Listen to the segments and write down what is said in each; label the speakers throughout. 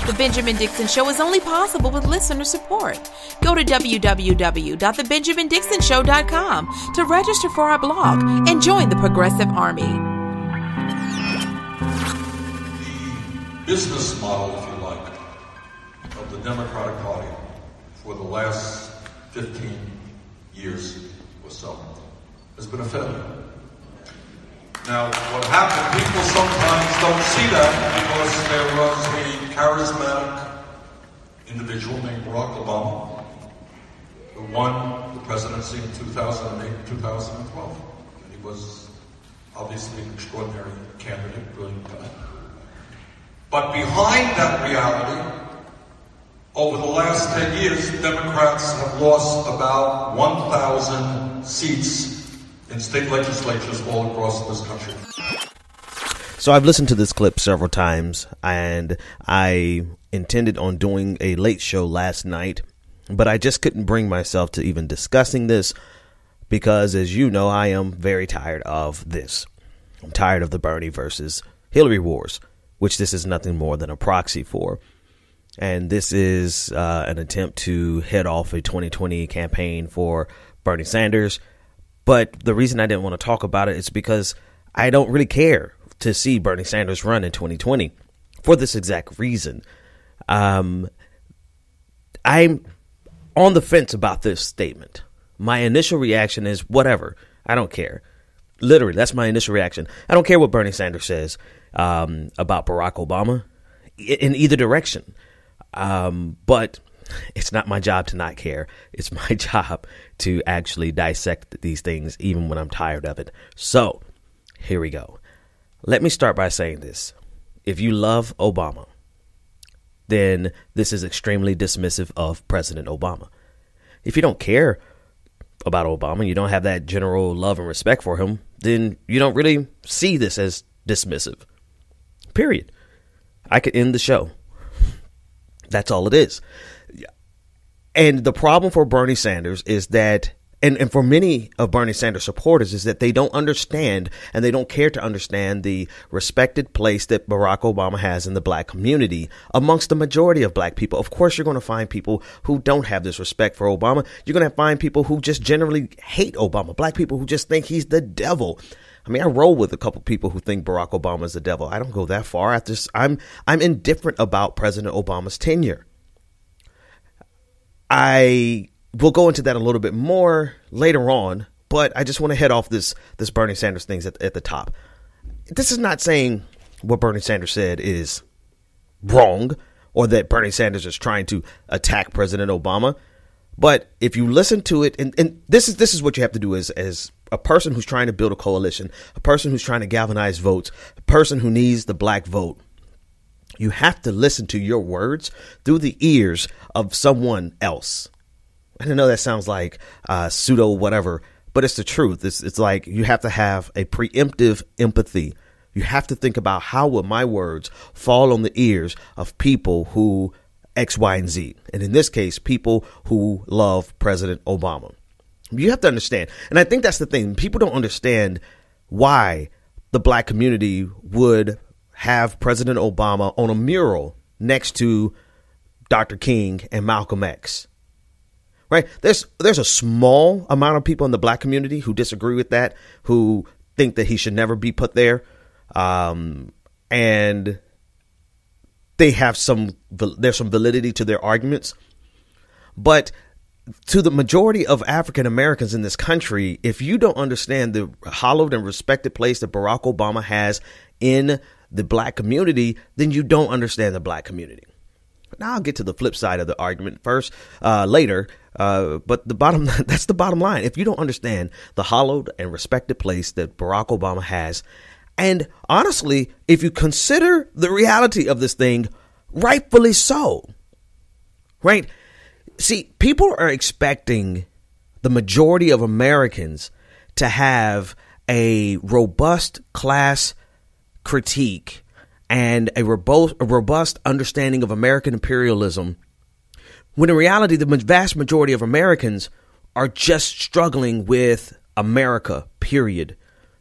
Speaker 1: The Benjamin Dixon Show is only possible with listener support. Go to www.thebenjamindixonshow.com to register for our blog and join the Progressive Army.
Speaker 2: The business model, if you like, of the Democratic Party for the last 15 years or so has been a failure. Now, what happened, people sometimes don't see that because there was a charismatic individual named Barack Obama who won the presidency in 2008, 2012. And he was obviously an extraordinary candidate, brilliant guy. But behind that reality, over the last 10 years, Democrats have lost about 1,000 seats in state legislatures all across this country.
Speaker 3: So I've listened to this clip several times, and I intended on doing a late show last night, but I just couldn't bring myself to even discussing this because, as you know, I am very tired of this. I'm tired of the Bernie versus Hillary wars, which this is nothing more than a proxy for. And this is an attempt to head off a 2020 campaign for Bernie Sanders. But the reason I didn't want to talk about it is because I don't really care to see Bernie Sanders run in 2020 for this exact reason. I'm on the fence about this statement. My initial reaction is whatever. I don't care. Literally, that's my initial reaction. I don't care what Bernie Sanders says about Barack Obama in either direction. But it's not my job to not care. It's my job to actually dissect these things, even when I'm tired of it. So here we go. Let me start by saying this. If you love Obama, then this is extremely dismissive of President Obama. If you don't care about Obama, you don't have that general love and respect for him, then you don't really see this as dismissive. Period. I could end the show. That's all it is. And the problem for Bernie Sanders is that, and for many of Bernie Sanders supporters, is that they don't understand and they don't care to understand the respected place that Barack Obama has in the black community amongst the majority of black people. Of course, you're going to find people who don't have this respect for Obama. You're going to find people who just generally hate Obama, black people who just think he's the devil. I mean, I roll with a couple people who think Barack Obama is the devil. I don't go that far. I'm indifferent about President Obama's tenure. I will go into that a little bit more later on, but I just want to head off this Bernie Sanders things at the top. This is not saying what Bernie Sanders said is wrong or that Bernie Sanders is trying to attack President Obama. But if you listen to it, and this is what you have to do as a person who's trying to build a coalition, a person who's trying to galvanize votes, a person who needs the black vote. You have to listen to your words through the ears of someone else. I know that sounds like pseudo whatever, but it's the truth. It's like you have to have a preemptive empathy. You have to think about how will my words fall on the ears of people who X, Y, and Z. And in this case, people who love President Obama. You have to understand. And I think that's the thing. People don't understand why the black community would have President Obama on a mural next to Dr. King and Malcolm X. Right. There's a small amount of people in the black community who disagree with that, who think that he should never be put there. And they have there's some validity to their arguments. But to the majority of African Americans in this country, if you don't understand the hallowed and respected place that Barack Obama has in the black community, then you don't understand the black community. Now I'll get to the flip side of the argument later. But that's the bottom line. If you don't understand the hallowed and respected place that Barack Obama has, and honestly, if you consider the reality of this thing, rightfully so, right? See, people are expecting the majority of Americans to have a robust class critique and a robust understanding of American imperialism, when in reality, the vast majority of Americans are just struggling with America, period.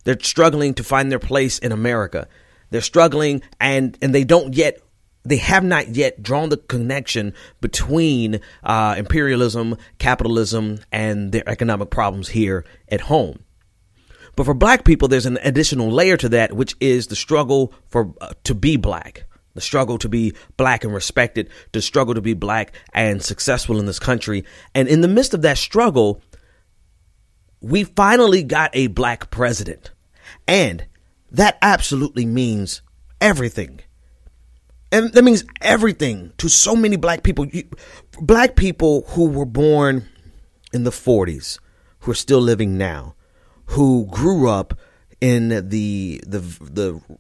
Speaker 3: They're struggling to find their place in America. They're struggling and they don't yet they have not yet drawn the connection between imperialism, capitalism, and their economic problems here at home. But for black people, there's an additional layer to that, which is the struggle to be black, the struggle to be black and respected, the struggle to be black and successful in this country. And in the midst of that struggle, we finally got a black president. And that absolutely means everything. And that means everything to so many black people. Black people who were born in the 40s, who are still living now, who grew up in the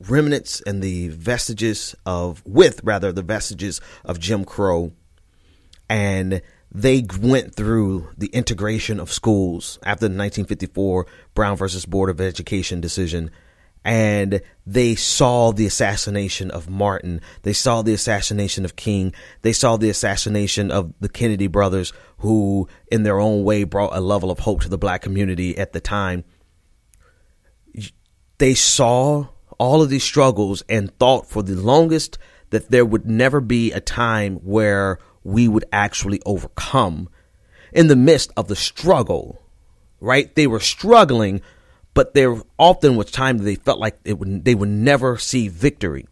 Speaker 3: remnants and the vestiges of Jim Crow. And they went through the integration of schools after the 1954 Brown versus Board of Education decision. And they saw the assassination of Martin. They saw the assassination of King. They saw the assassination of the Kennedy brothers, who in their own way brought a level of hope to the black community at the time. They saw all of these struggles and thought for the longest that there would never be a time where we would actually overcome in the midst of the struggle, right? They were struggling, but there often was time that they felt like they would never see victory.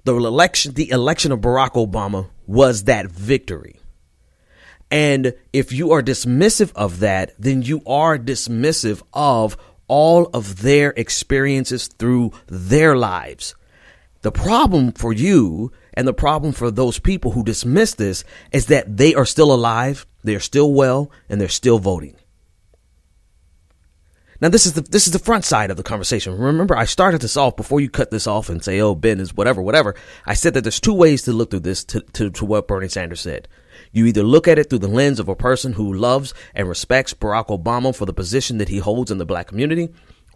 Speaker 3: The election of Barack Obama was that victory. And if you are dismissive of that, then you are dismissive of all of their experiences through their lives. The problem for you and the problem for those people who dismiss this is that they are still alive, they're still well, and they're still voting. Now, this is the front side of the conversation. Remember, I started this off before you cut this off and say, oh, Ben is whatever. I said that there's two ways to look through this to what Bernie Sanders said. You either look at it through the lens of a person who loves and respects Barack Obama for the position that he holds in the black community,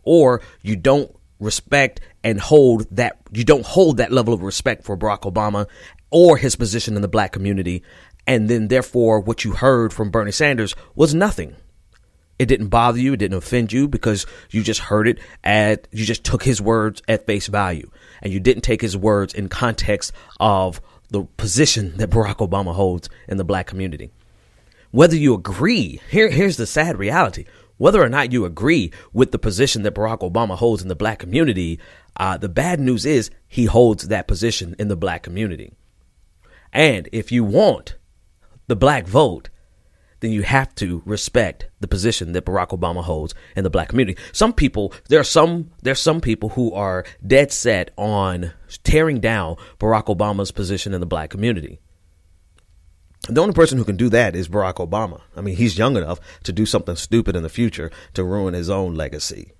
Speaker 3: or you don't respect and you don't hold that level of respect for Barack Obama or his position in the black community. And then therefore what you heard from Bernie Sanders was nothing. It didn't bother you. It didn't offend you because you just heard it you just took his words at face value, and you didn't take his words in context of the position that Barack Obama holds in the black community. Whether you agree, here's the sad reality. Whether or not you agree with the position that Barack Obama holds in the black community, the bad news is he holds that position in the black community. And if you want the black vote, then you have to respect the position that Barack Obama holds in the black community. There's some people who are dead set on tearing down Barack Obama's position in the black community. The only person who can do that is Barack Obama. I mean, he's young enough to do something stupid in the future to ruin his own legacy,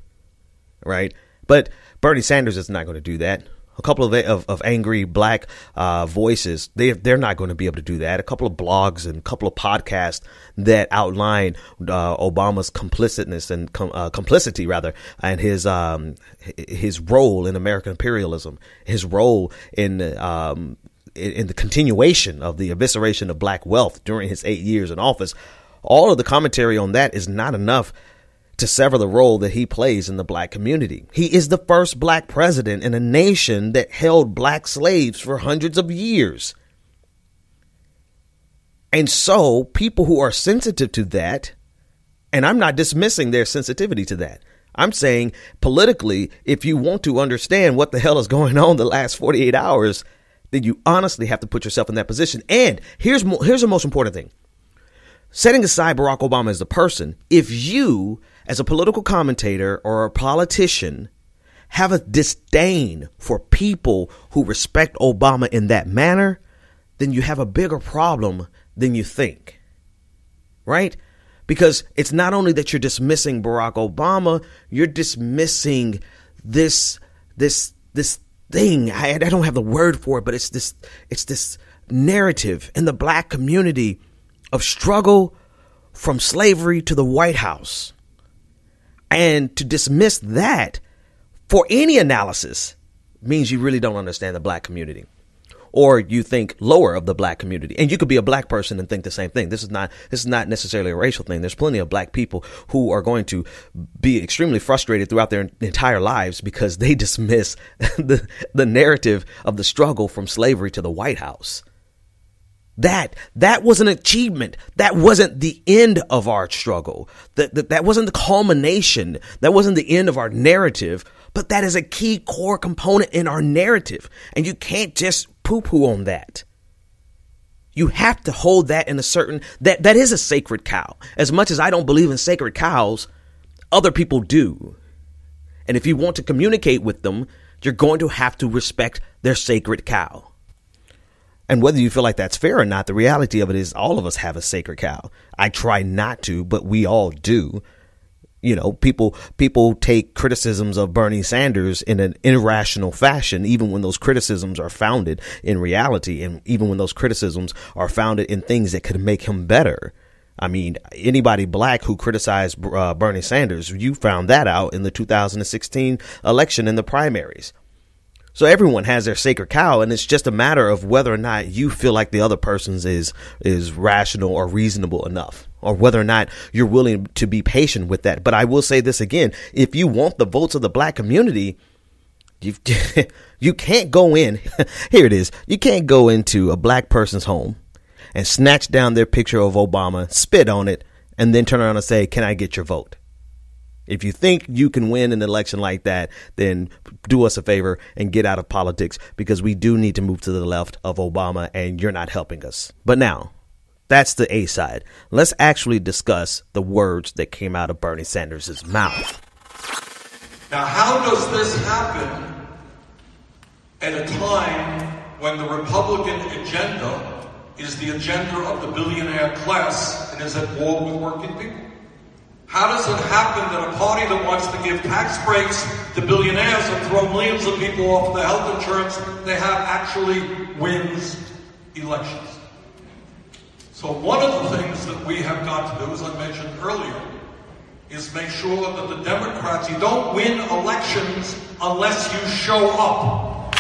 Speaker 3: right? But Bernie Sanders is not going to do that. A couple of angry black voices, they're not going to be able to do that. A couple of blogs and a couple of podcasts that outline Obama's complicitness and complicity rather, and his role in American imperialism, his role in the continuation of the evisceration of black wealth during his 8 years in office. All of the commentary on that is not enough to sever the role that he plays in the black community. He is the first black president in a nation that held black slaves for hundreds of years. And so people who are sensitive to that, and I'm not dismissing their sensitivity to that. I'm saying politically, if you want to understand what the hell is going on the last 48 hours, then you honestly have to put yourself in that position. And here's the most important thing. Setting aside Barack Obama as the person, if you, as a political commentator or a politician, have a disdain for people who respect Obama in that manner, then you have a bigger problem than you think, right? Because it's not only that you're dismissing Barack Obama, you're dismissing this thing. I don't have the word for it, but it's this narrative in the black community of struggle from slavery to the White House. And to dismiss that for any analysis means you really don't understand the black community. or you think lower of the black community. And you could be a black person and think the same thing. This is not necessarily a racial thing. There's plenty of black people who are going to be extremely frustrated throughout their entire lives because they dismiss the narrative of the struggle from slavery to the White House. That was an achievement. That wasn't the end of our struggle. That wasn't the culmination. That wasn't the end of our narrative. But that is a key core component in our narrative. And you can't just poo-poo on that. You have to hold that in a certain, that is a sacred cow. As much as I don't believe in sacred cows, other people do. And if you want to communicate with them, you're going to have to respect their sacred cow. And whether you feel like that's fair or not, the reality of it is all of us have a sacred cow. I try not to, but we all do. You know, people take criticisms of Bernie Sanders in an irrational fashion, even when those criticisms are founded in reality, and even when those criticisms are founded in things that could make him better. I mean, anybody black who criticized Bernie Sanders, you found that out in the 2016 election in the primaries. So everyone has their sacred cow, and it's just a matter of whether or not you feel like the other person's is rational or reasonable enough, or whether or not you're willing to be patient with that. But I will say this again, if you want the votes of the black community, you can't go in. Here it is. You can't go into a black person's home and snatch down their picture of Obama, spit on it, and then turn around and say, "Can I get your vote?" If you think you can win an election like that, then do us a favor and get out of politics, because we do need to move to the left of Obama, and you're not helping us. But now, that's the A side. Let's actually discuss the words that came out of Bernie Sanders' mouth.
Speaker 2: Now, how does this happen at a time when the Republican agenda is the agenda of the billionaire class and is at war with working people? How does it happen that a party that wants to give tax breaks to billionaires and throw millions of people off the health insurance they have actually wins elections? So one of the things that we have got to do, as I mentioned earlier, is make sure that the Democrats, you don't win elections unless you show up.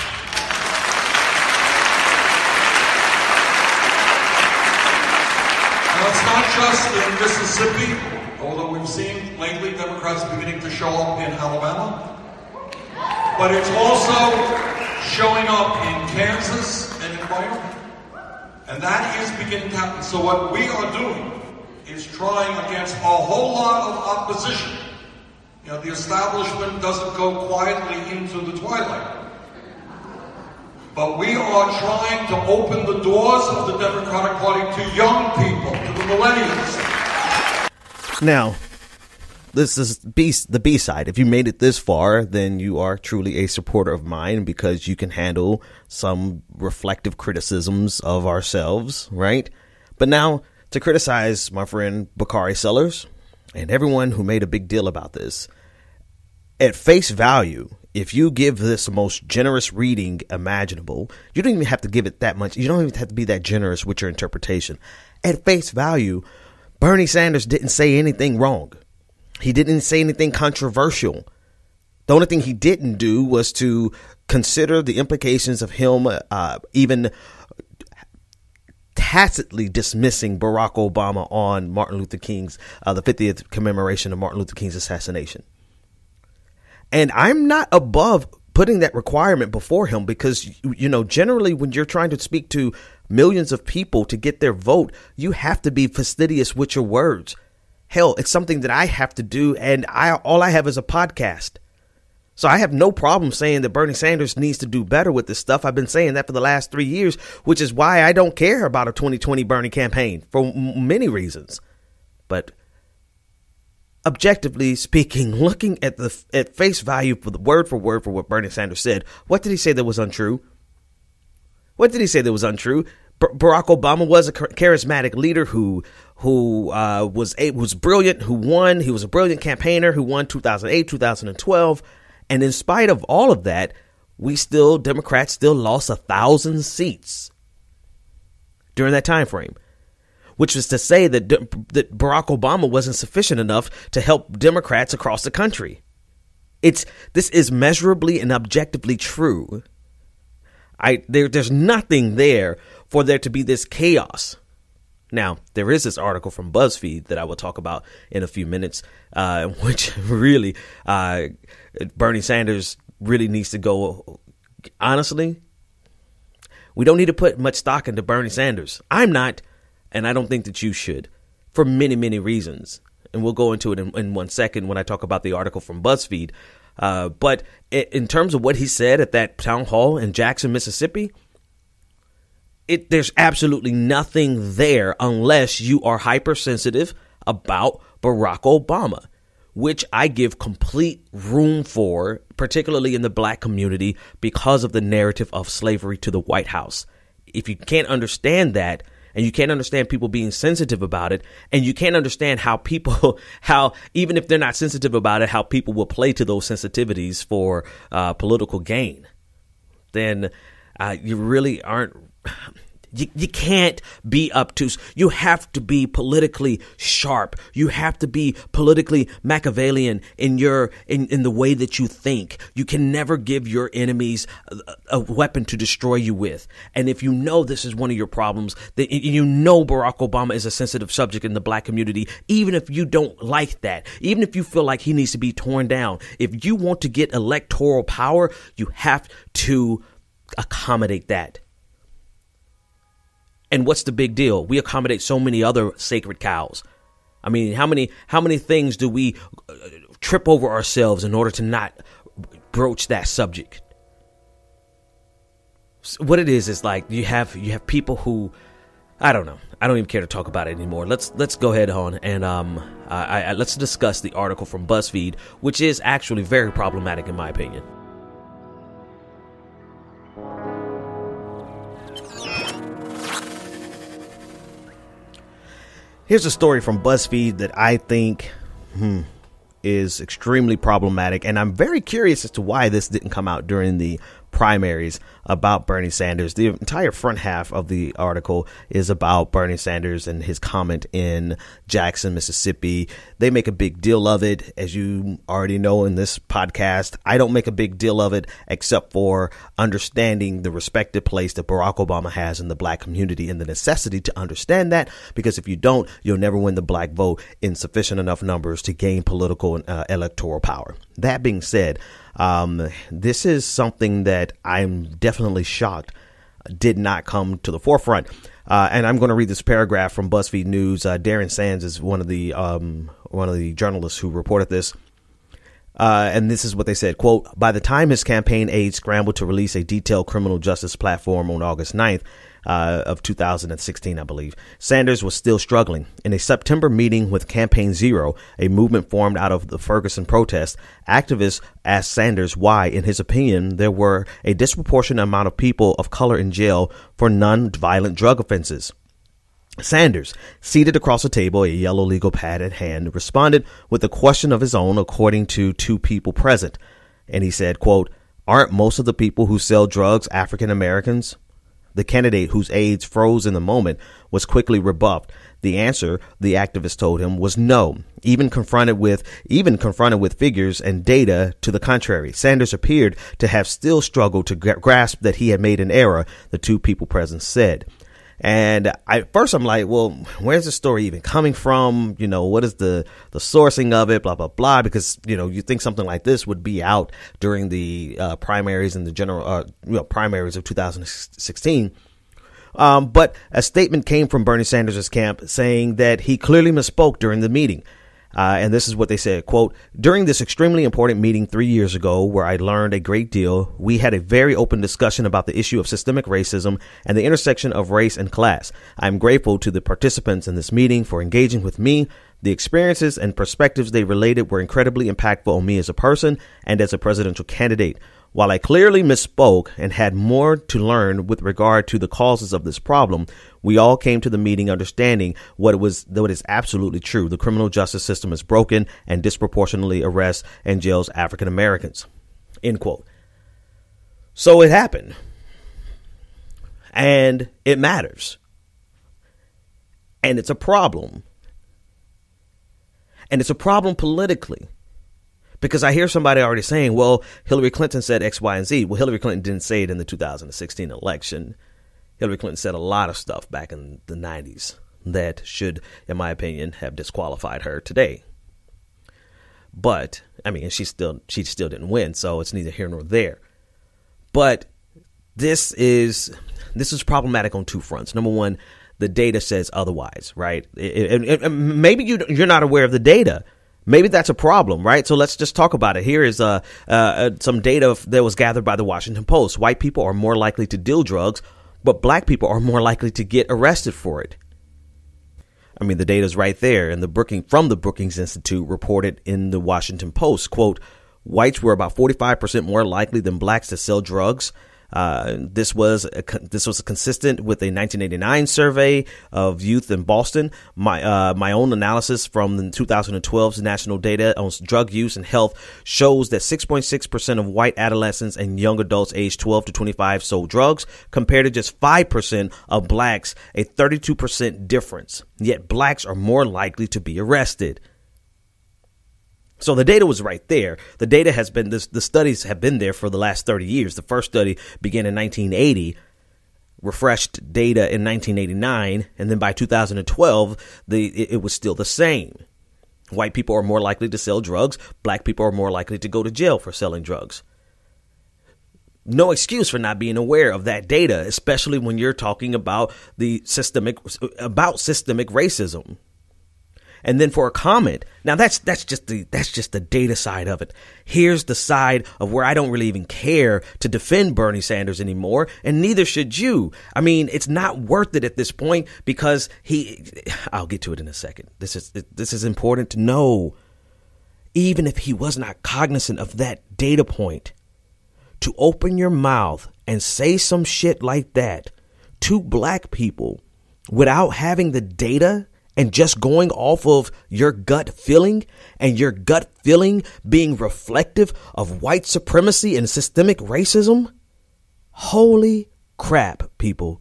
Speaker 2: Now, it's not just in Mississippi, although we've seen lately Democrats beginning to show up in Alabama, but it's also showing up in Kansas and in Wyoming. And that is beginning to happen. So what we are doing is trying against a whole lot of opposition. You know, the establishment doesn't go quietly into the twilight. But we are trying to open the doors of the Democratic Party to young people, to the millennials.
Speaker 3: Now, this is the B side. If you made it this far, then you are truly a supporter of mine, because you can handle some reflective criticisms of ourselves, right? But now, to criticize my friend Bakari Sellers and everyone who made a big deal about this, at face value, if you give this the most generous reading imaginable, you don't even have to give it that much. You don't even have to be that generous with your interpretation. At face value, Bernie Sanders didn't say anything wrong. He didn't say anything controversial. The only thing he didn't do was to consider the implications of him even tacitly dismissing Barack Obama on Martin Luther King's, the 50th commemoration of Martin Luther King's assassination. And I'm not above putting that requirement before him, because, you know, generally when you're trying to speak to millions of people to get their vote, you have to be fastidious with your words. Hell, it's something that I have to do, and all I have is a podcast. So I have no problem saying that Bernie Sanders needs to do better with this stuff. I've been saying that for the last 3 years, which is why I don't care about a 2020 Bernie campaign for many reasons. But objectively speaking, looking at face value for word for what Bernie Sanders said, what did he say that was untrue? What did he say that was untrue? Barack Obama was a charismatic leader who was brilliant, who won. He was a brilliant campaigner who won 2008, 2012. And in spite of all of that, Democrats still lost 1,000 seats during that time frame, which was to say that Barack Obama wasn't sufficient enough to help Democrats across the country. This is measurably and objectively true. There's nothing there for there to be this chaos. Now, there is this article from BuzzFeed that I will talk about in a few minutes, which really, Bernie Sanders really needs to go. Honestly, we don't need to put much stock into Bernie Sanders. I'm not, and I don't think that you should, for many, many reasons. And we'll go into it in 1 second when I talk about the article from BuzzFeed. But in terms of what he said at that town hall in Jackson, Mississippi, there's absolutely nothing there unless you are hypersensitive about Barack Obama, which I give complete room for, particularly in the black community, because of the narrative of slavery to the White House. If you can't understand that, and you can't understand people being sensitive about it, and you can't understand how even if they're not sensitive about it, how people will play to those sensitivities for political gain, then you really aren't. You can't be obtuse. You have to be politically sharp. You have to be politically Machiavellian in the way that you think. You can never give your enemies a weapon to destroy you with. And if you know this is one of your problems, then you know Barack Obama is a sensitive subject in the black community, even if you don't like that, even if you feel like he needs to be torn down. If you want to get electoral power, you have to accommodate that. And what's the big deal? We accommodate so many other sacred cows. I mean, how many things do we trip over ourselves in order to not broach that subject? So what it is like you have people who, I don't know. I don't even care to talk about it anymore. Let's go ahead on and let's discuss the article from BuzzFeed, which is actually very problematic in my opinion. Here's a story from BuzzFeed that I think is extremely problematic, and I'm very curious as to why this didn't come out during the primaries about Bernie Sanders. The entire front half of the article is about Bernie Sanders and his comment in Jackson, Mississippi. They make a big deal of it. As you already know in this podcast, I don't make a big deal of it except for understanding the respected place that Barack Obama has in the black community and the necessity to understand that, because if you don't, you'll never win the black vote in sufficient enough numbers to gain political and electoral power. That being said, this is something that I'm definitely shocked did not come to the forefront. And I'm going to read this paragraph from BuzzFeed News. Darren Sands is one of the journalists who reported this. And this is what they said, quote, by the time his campaign aides scrambled to release a detailed criminal justice platform on August 9th, of 2016, I believe, Sanders was still struggling. In a September meeting with Campaign Zero, a movement formed out of the Ferguson protests, activists asked Sanders why, in his opinion, there were a disproportionate amount of people of color in jail for non-violent drug offenses. Sanders, seated across the table, a yellow legal pad at hand, responded with a question of his own according to two people present. And he said, quote, aren't most of the people who sell drugs African Americans? The candidate, whose aides froze in the moment, was quickly rebuffed. The answer, the activist told him, was no, even confronted with figures and data to the contrary. Sanders appeared to have still struggled to grasp that he had made an error, the two people present said. And at first I'm like, well, where's the story even coming from? You know, what is the sourcing of it? Blah, blah, blah. Because, you know, you think something like this would be out during the primaries and the general primaries of 2016. But a statement came from Bernie Sanders' camp saying that he clearly misspoke during the meeting. And this is what they said, quote, during this extremely important meeting 3 years ago, where I learned a great deal, we had a very open discussion about the issue of systemic racism and the intersection of race and class. I'm grateful to the participants in this meeting for engaging with me. The experiences and perspectives they related were incredibly impactful on me as a person and as a presidential candidate. While I clearly misspoke and had more to learn with regard to the causes of this problem, we all came to the meeting understanding what is absolutely true. The criminal justice system is broken and disproportionately arrests and jails African Americans. End quote. So it happened. And it matters. And it's a problem. And it's a problem politically. Because I hear somebody already saying, well, Hillary Clinton said X, Y, and Z. Well, Hillary Clinton didn't say it in the 2016 election. Hillary Clinton said a lot of stuff back in the 90s that should, in my opinion, have disqualified her today. But, I mean, she still didn't win, so it's neither here nor there. But this is problematic on two fronts. Number one, the data says otherwise, right? And maybe you're not aware of the data. Maybe that's a problem, right? So let's just talk about it. Here is some data that was gathered by the Washington Post. White people are more likely to deal drugs, but black people are more likely to get arrested for it. I mean, the data's right there. And from the Brookings Institute reported in the Washington Post, quote, whites were about 45% more likely than blacks to sell drugs. This was consistent with a 1989 survey of youth in Boston. My own analysis from the 2012's national data on drug use and health shows that 6.6% of white adolescents and young adults aged 12 to 25 sold drugs, compared to just 5% of blacks, a 32% difference. Yet blacks are more likely to be arrested. So the data was right there. The data has been, the studies have been there for the last 30 years. The first study began in 1980, refreshed data in 1989, and then by 2012, it was still the same. White people are more likely to sell drugs. Black people are more likely to go to jail for selling drugs. No excuse for not being aware of that data, especially when you're talking about systemic racism. And then for a comment, now that's just the data side of it. Here's the side of where I don't really even care to defend Bernie Sanders anymore, and neither should you. I mean, it's not worth it at this point because I'll get to it in a second. This is important to know. Even if he was not cognizant of that data point, to open your mouth and say some shit like that to black people without having the data and just going off of your gut feeling, and your gut feeling being reflective of white supremacy and systemic racism. Holy crap, people.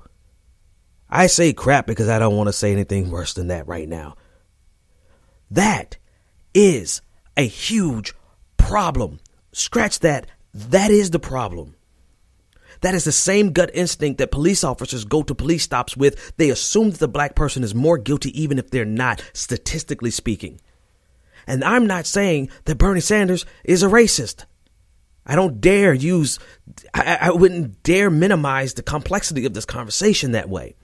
Speaker 3: I say crap because I don't want to say anything worse than that right now. That is a huge problem. Scratch that. That is the problem. That is the same gut instinct that police officers go to police stops with. They assume that the black person is more guilty even if they're not, statistically speaking. And I'm not saying that Bernie Sanders is a racist. I don't dare I wouldn't dare minimize the complexity of this conversation that way.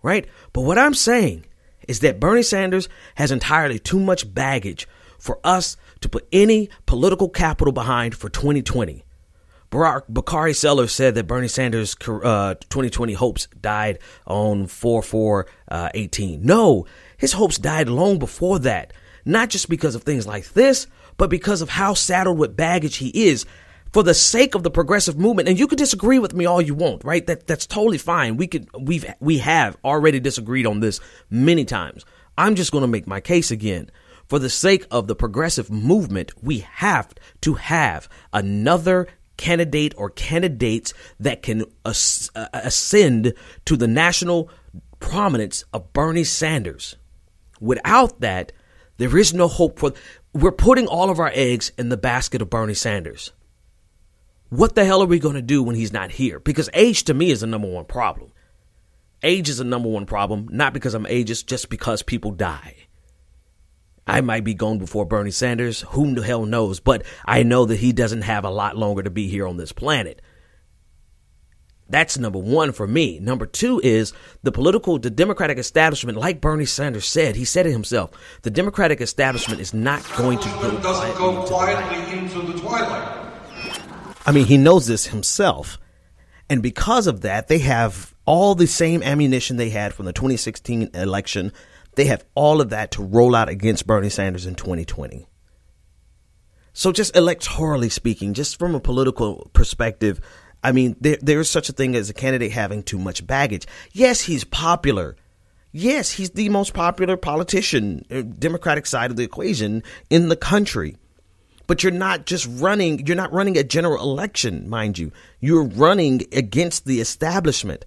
Speaker 3: Right? But what I'm saying is that Bernie Sanders has entirely too much baggage for us to put any political capital behind for 2020. Bakari Sellers said that Bernie Sanders' 2020 hopes died on 4/4/18. No, his hopes died long before that. Not just because of things like this, but because of how saddled with baggage he is for the sake of the progressive movement. And you could disagree with me all you want, right? That's totally fine. We have already disagreed on this many times. I'm just going to make my case again. For the sake of the progressive movement, we have to have another candidate or candidates that can ascend to the national prominence of Bernie Sanders. Without that, there is no hope we're putting all of our eggs in the basket of Bernie Sanders. What the hell are we going to do when he's not here? Because age to me is the number one problem. Age is the number one problem, not because I'm ageist, just because people die. I might be gone before Bernie Sanders. Who the hell knows? But I know that he doesn't have a lot longer to be here on this planet. That's number one for me. Number two is the Democratic establishment, like Bernie Sanders said, he said it himself, the Democratic establishment is not going to go quietly into the twilight. I mean, he knows this himself. And because of that, they have all the same ammunition they had from the 2016 election. They have all of that to roll out against Bernie Sanders in 2020. So just electorally speaking, just from a political perspective, I mean, there is such a thing as a candidate having too much baggage. Yes, he's popular. Yes, he's the most popular politician, Democratic side of the equation in the country. But you're not running a general election, mind you. You're running against the establishment.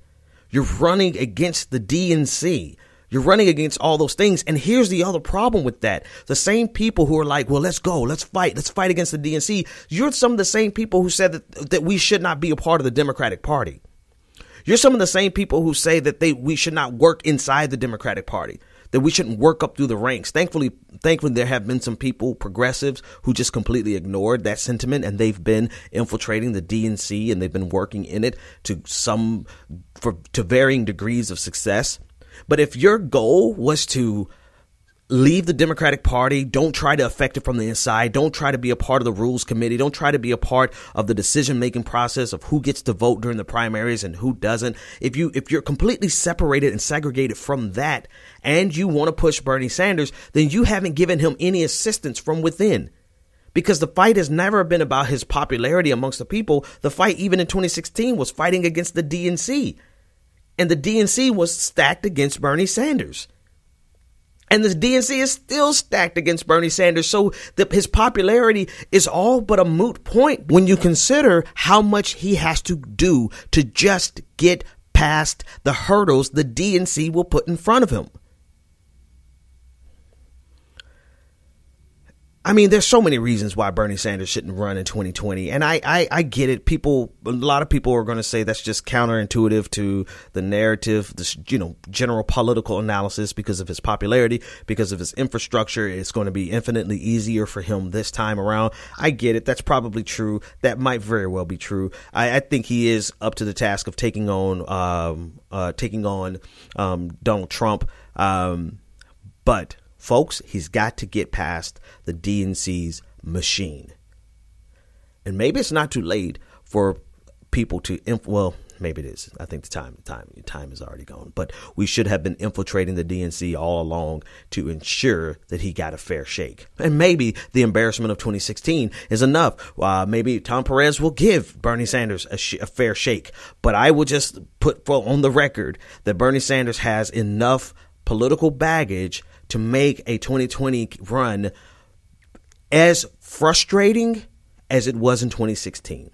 Speaker 3: You're running against the DNC. You're running against all those things. And here's the other problem with that. The same people who are like, well, let's go, let's fight against the DNC. You're some of the same people who said that we should not be a part of the Democratic Party. You're some of the same people who say that we should not work inside the Democratic Party, that we shouldn't work up through the ranks. Thankfully, there have been some people, progressives, who just completely ignored that sentiment, and they've been infiltrating the DNC and they've been working in it to varying degrees of success. But if your goal was to leave the Democratic Party, don't try to affect it from the inside, don't try to be a part of the rules committee, don't try to be a part of the decision-making process of who gets to vote during the primaries and who doesn't. If you're completely separated and segregated from that, and you want to push Bernie Sanders, then you haven't given him any assistance from within. Because the fight has never been about his popularity amongst the people. The fight, even in 2016, was fighting against the DNC. And the DNC was stacked against Bernie Sanders. And the DNC is still stacked against Bernie Sanders. So his popularity is all but a moot point when you consider how much he has to do to just get past the hurdles the DNC will put in front of him. I mean, there's so many reasons why Bernie Sanders shouldn't run in 2020. And I get it. A lot of people are going to say that's just counterintuitive to the narrative, general political analysis because of his popularity, because of his infrastructure. It's going to be infinitely easier for him this time around. I get it. That's probably true. That might very well be true. I think he is up to the task of taking on Donald Trump. But folks, he's got to get past the DNC's machine. And maybe it's not too late for people to, maybe it is. I think the time is already gone. But we should have been infiltrating the DNC all along to ensure that he got a fair shake. And maybe the embarrassment of 2016 is enough. Maybe Tom Perez will give Bernie Sanders a fair shake. But I will just put on the record that Bernie Sanders has enough political baggage to make a 2020 run as frustrating as it was in 2016.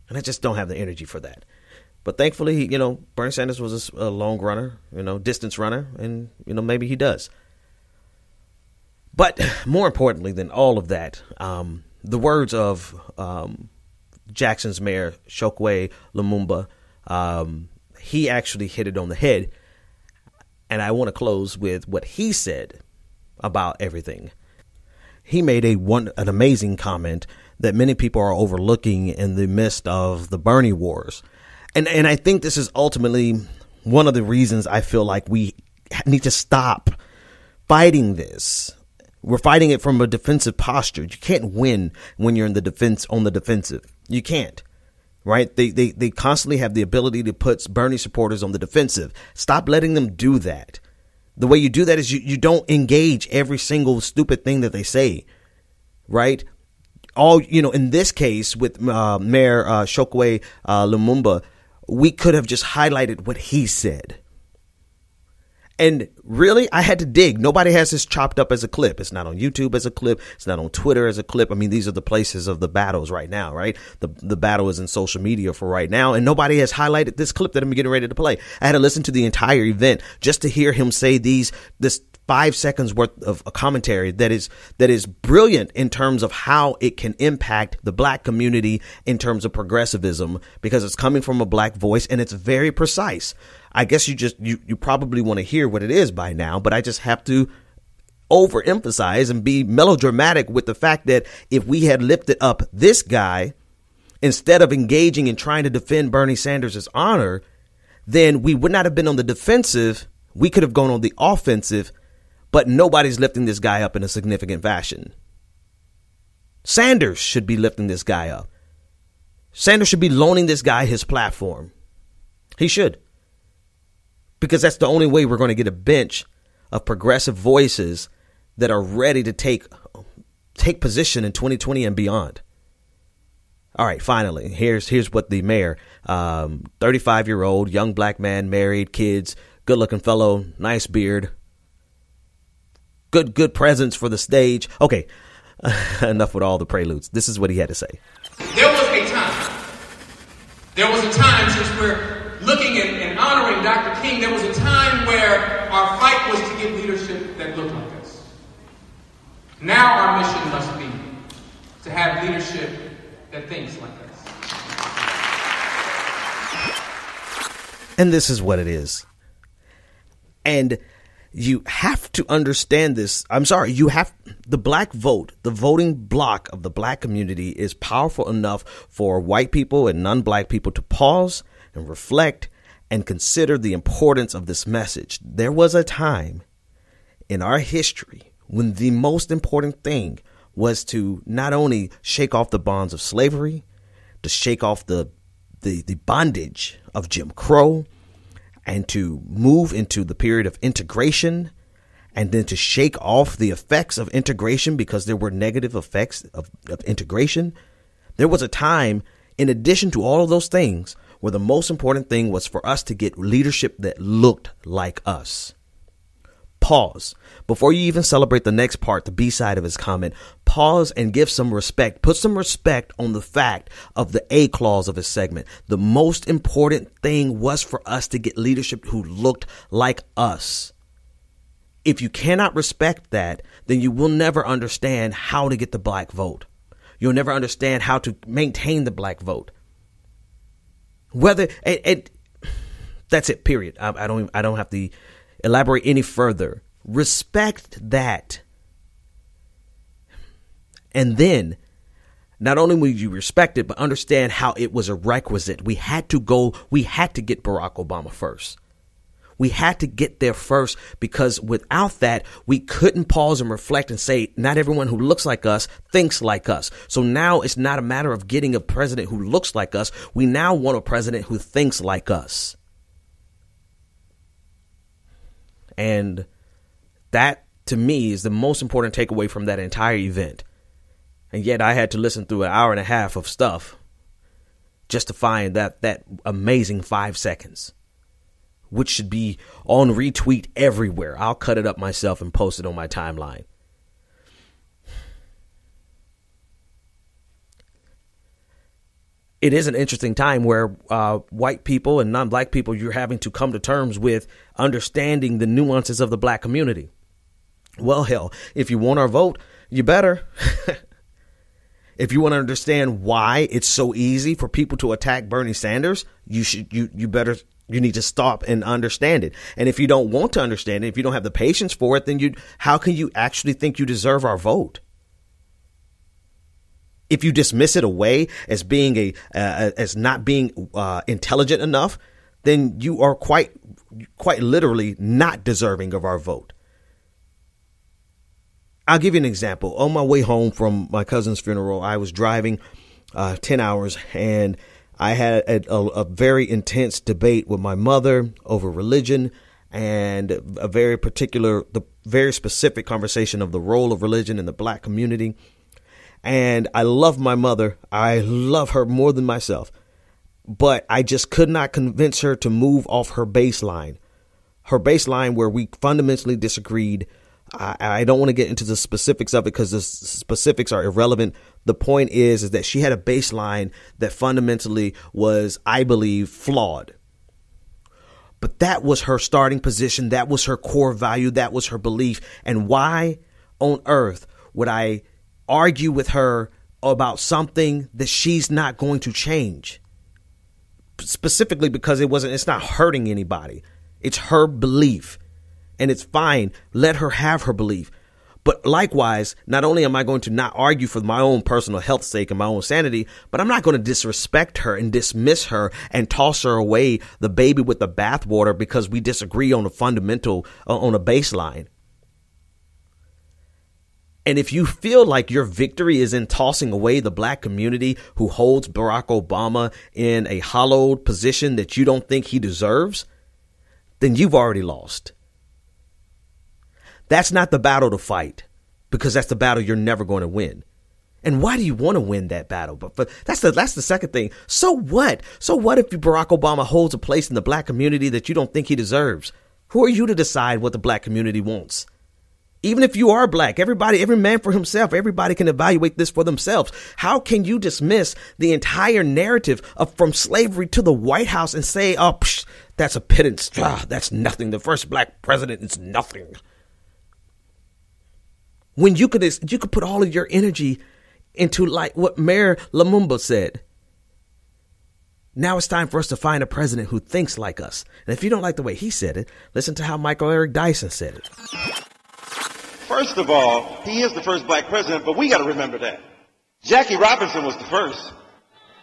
Speaker 3: And I just don't have the energy for that. But thankfully, Bernie Sanders was a long runner, distance runner, and, maybe he does. But more importantly than all of that, the words of Jackson's mayor, Chokwe Lumumba, he actually hit it on the head. And I want to close with what he said about everything. He made an amazing comment that many people are overlooking in the midst of the Bernie wars. And I think this is ultimately one of the reasons I feel like we need to stop fighting this. We're fighting it from a defensive posture. You can't win when you're on the defensive. You can't. Right? They constantly have the ability to put Bernie supporters on the defensive. Stop letting them do that. The way you do that is you don't engage every single stupid thing that they say. Right? In this case with Mayor Chokwe Lumumba, we could have just highlighted what he said. And really, I had to dig. Nobody has this chopped up as a clip. It's not on YouTube as a clip. It's not on Twitter as a clip. I mean, these are the places of the battles right now, right? The battle is in social media for right now. And nobody has highlighted this clip that I'm getting ready to play. I had to listen to the entire event just to hear him say this 5 seconds worth of a commentary that is brilliant in terms of how it can impact the black community in terms of progressivism, because it's coming from a black voice and it's very precise. I guess you probably want to hear what it is by now, but I just have to overemphasize and be melodramatic with the fact that if we had lifted up this guy instead of engaging and trying to defend Bernie Sanders' honor, then we would not have been on the defensive. We could have gone on the offensive, but nobody's lifting this guy up in a significant fashion. Sanders should be lifting this guy up. Sanders should be loaning this guy his platform. He should. Because that's the only way we're going to get a bench of progressive voices that are ready to take position in 2020 and beyond. All right, finally, here's what the mayor, 35-year-old, young black man, married, kids, good-looking fellow, nice beard, good presence for the stage. Okay, enough with all the preludes. This is what he had to say.
Speaker 4: There was a time, since we're looking and honoring Dr. King, there was a time where our fight was to get leadership that looked like us. Now our mission must be to have leadership that thinks like us.
Speaker 3: And this is what it is. And you have to understand this. I'm sorry, the black vote, the voting bloc of the black community is powerful enough for white people and non-black people to pause and reflect and consider the importance of this message. There was a time in our history when the most important thing was to not only shake off the bonds of slavery, to shake off the bondage of Jim Crow, and to move into the period of integration, and then to shake off the effects of integration because there were negative effects of integration. There was a time, in addition to all of those things, where the most important thing was for us to get leadership that looked like us. Pause. Before you even celebrate the next part, the B side of his comment, pause and give some respect. Put some respect on the fact of the A clause of his segment. The most important thing was for us to get leadership who looked like us. If you cannot respect that, then you will never understand how to get the black vote. You'll never understand how to maintain the black vote. That's it, period. I don't have to elaborate any further. Respect that. And then not only will you respect it, but understand how it was a requisite. We had to get Barack Obama first. We had to get there first, because without that, we couldn't pause and reflect and say, not everyone who looks like us thinks like us. So now it's not a matter of getting a president who looks like us. We now want a president who thinks like us. And that, to me, is the most important takeaway from that entire event. And yet I had to listen through an hour and a half of stuff just to find that amazing 5 seconds, which should be on retweet everywhere. I'll cut it up myself and post it on my timeline. It is an interesting time where white people and non-black people, you're having to come to terms with understanding the nuances of the black community. Well, hell, if you want our vote, you better. If you want to understand why it's so easy for people to attack Bernie Sanders, you need to stop and understand it. And if you don't want to understand it, if you don't have the patience for it, then how can you actually think you deserve our vote? If you dismiss it away as being as not being intelligent enough, then you are quite literally not deserving of our vote. I'll give you an example. On my way home from my cousin's funeral, I was driving 10 hours, and I had a very intense debate with my mother over religion, and the very specific conversation of the role of religion in the black community. And I love my mother. I love her more than myself. But I just could not convince her to move off her baseline where we fundamentally disagreed. I don't want to get into the specifics of it because the specifics are irrelevant. The point is that she had a baseline that fundamentally was, I believe, flawed. But that was her starting position. That was her core value. That was her belief. And why on earth would I argue with her about something that she's not going to change? Specifically because it's not hurting anybody. It's her belief. And it's fine. Let her have her belief. But likewise, not only am I going to not argue for my own personal health's sake and my own sanity, but I'm not going to disrespect her and dismiss her and toss her away the baby with the bathwater because we disagree on a fundamental, on a baseline. And if you feel like your victory is in tossing away the black community who holds Barack Obama in a hollowed position that you don't think he deserves, then you've already lost. That's not the battle to fight, because that's the battle you're never going to win. And why do you want to win that battle? But that's the second thing. So what? So what if Barack Obama holds a place in the black community that you don't think he deserves? Who are you to decide what the black community wants? Even if you are black, every man for himself, everybody can evaluate this for themselves. How can you dismiss the entire narrative from slavery to the White House and say, That's a pittance. That's nothing. The first black president is nothing. When you could put all of your energy into like what Mayor Lumumba said. Now it's time for us to find a president who thinks like us. And if you don't like the way he said it, listen to how Michael Eric Dyson said it.
Speaker 5: First of all, he is the first black president, but we got to remember that. Jackie Robinson was the first.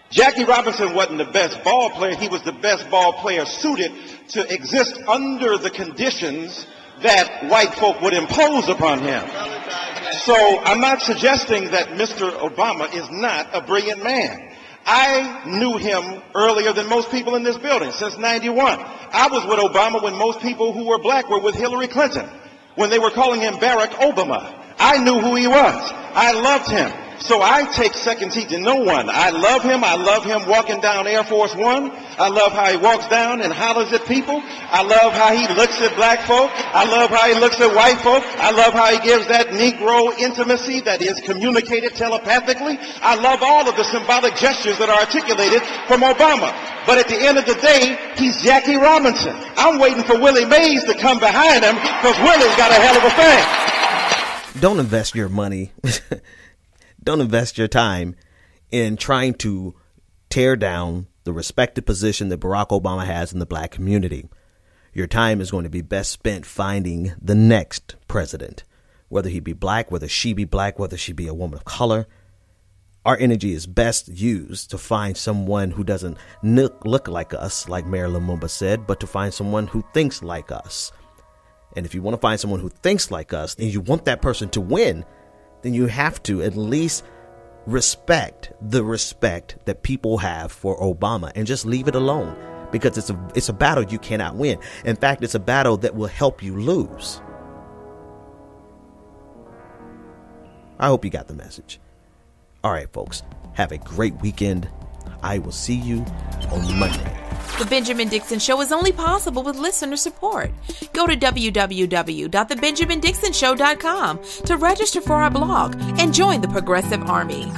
Speaker 5: Jackie Robinson wasn't the best ball player. He was the best ball player suited to exist under the conditions that white folk would impose upon him. So I'm not suggesting that Mr. Obama is not a brilliant man. I knew him earlier than most people in this building, since 91. I was with Obama when most people who were black were with Hillary Clinton, when they were calling him Barack Obama. I knew who he was. I loved him. So I take second seat to no one. I love him. I love him walking down Air Force One. I love how he walks down and hollers at people. I love how he looks at black folk. I love how he looks at white folk. I love how he gives that Negro intimacy that is communicated telepathically. I love all of the symbolic gestures that are articulated from Obama. But at the end of the day, he's Jackie Robinson. I'm waiting for Willie Mays to come behind him because Willie's got a hell of a thing.
Speaker 3: Don't invest your money. Don't invest your time in trying to tear down the respected position that Barack Obama has in the black community. Your time is going to be best spent finding the next president, whether he be black, whether she be black, whether she be a woman of color. Our energy is best used to find someone who doesn't look like us, like Mayor Lumumba said, but to find someone who thinks like us. And if you want to find someone who thinks like us and you want that person to win, then you have to at least respect the respect that people have for Obama and just leave it alone, because it's a battle you cannot win. In fact, it's a battle that will help you lose. I hope you got the message. All right, folks, have a great weekend. I will see you on Monday.
Speaker 1: The Benjamin Dixon Show is only possible with listener support. Go to www.thebenjamindixonshow.com to register for our blog and join the Progressive Army.